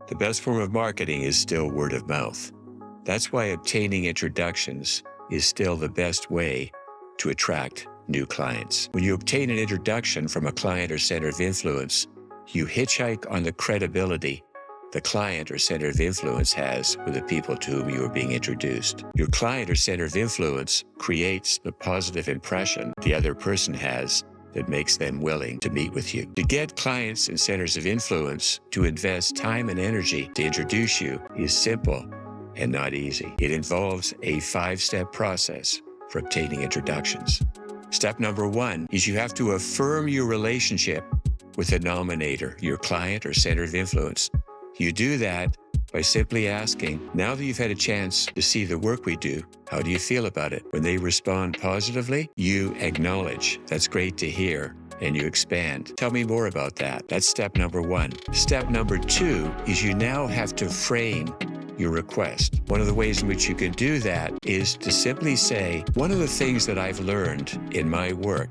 The best form of marketing is still word of mouth. That's why obtaining introductions is still the best way to attract new clients. When you obtain an introduction from a client or center of influence, you hitchhike on the credibility the client or center of influence has with the people to whom you are being introduced. Your client or center of influence creates the positive impression the other person has that makes them willing to meet with you. To get clients and centers of influence to invest time and energy to introduce you is simple and not easy. It involves a 5-step process for obtaining introductions. Step number 1 is you have to affirm your relationship with the nominator, your client or center of influence. You do that by simply asking, now that you've had a chance to see the work we do, how do you feel about it? When they respond positively, you acknowledge, that's great to hear, and you expand. Tell me more about that. That's step number 1. Step number 2 is you now have to frame your request. One of the ways in which you can do that is to simply say, one of the things that I've learned in my work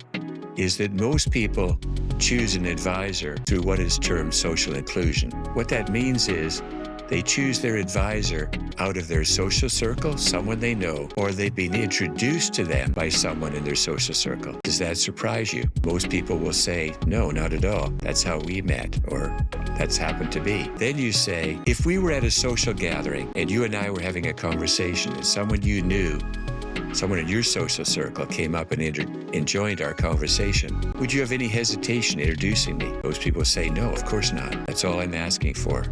is that most people choose an advisor through what is termed social inclusion. What that means is they choose their advisor out of their social circle, someone they know, or they've been introduced to them by someone in their social circle. Does that surprise you? Most people will say, no, not at all. That's how we met, or that's happened to be. Then you say, if we were at a social gathering and you and I were having a conversation and someone you knew, someone in your social circle came up and joined our conversation, would you have any hesitation introducing me? Most people say, no, of course not. That's all I'm asking for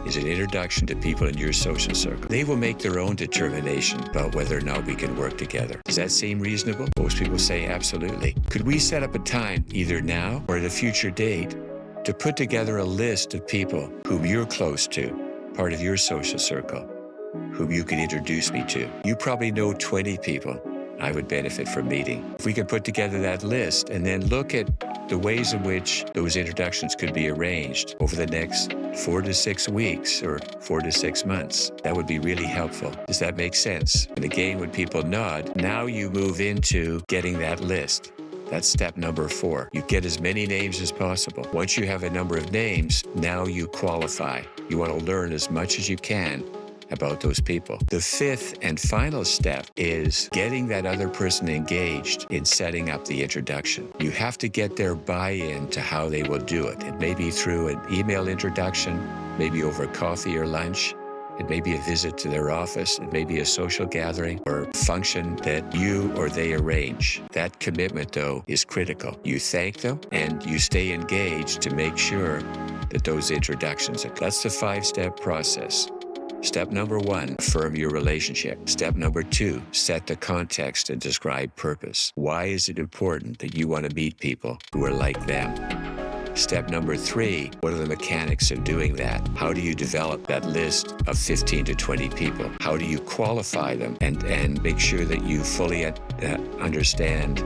is an introduction to people in your social circle. They will make their own determination about whether or not we can work together. Does that seem reasonable? Most people say absolutely. Could we set up a time, either now or at a future date, to put together a list of people whom you're close to, part of your social circle, whom you can introduce me to? You probably know 20 people I would benefit from meeting. If we could put together that list and then look at the ways in which those introductions could be arranged over the next 4 to 6 weeks or 4 to 6 months, that would be really helpful. Does that make sense? And again, when people nod, now you move into getting that list. That's step number 4. You get as many names as possible. Once you have a number of names, now you qualify. You want to learn as much as you can about those people. The 5th and final step is getting that other person engaged in setting up the introduction. You have to get their buy-in to how they will do it. It may be through an email introduction, maybe over coffee or lunch. It may be a visit to their office. It may be a social gathering or function that you or they arrange. That commitment, though, is critical. You thank them and you stay engaged to make sure that those introductions occur. That's the 5-step process. Step number 1, affirm your relationship. Step number 2, set the context and describe purpose. Why is it important that you want to meet people who are like them? Step number 3, what are the mechanics of doing that? How do you develop that list of 15 to 20 people? How do you qualify them and make sure that you fully understand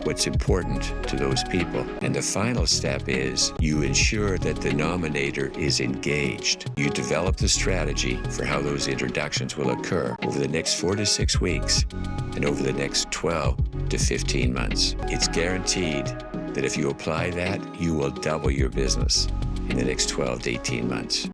what's important to those people? And the final step is you ensure that the nominator is engaged. You develop the strategy for how those introductions will occur over the next 4 to 6 weeks and over the next 12 to 15 months. It's guaranteed that if you apply that, you will double your business in the next 12 to 18 months.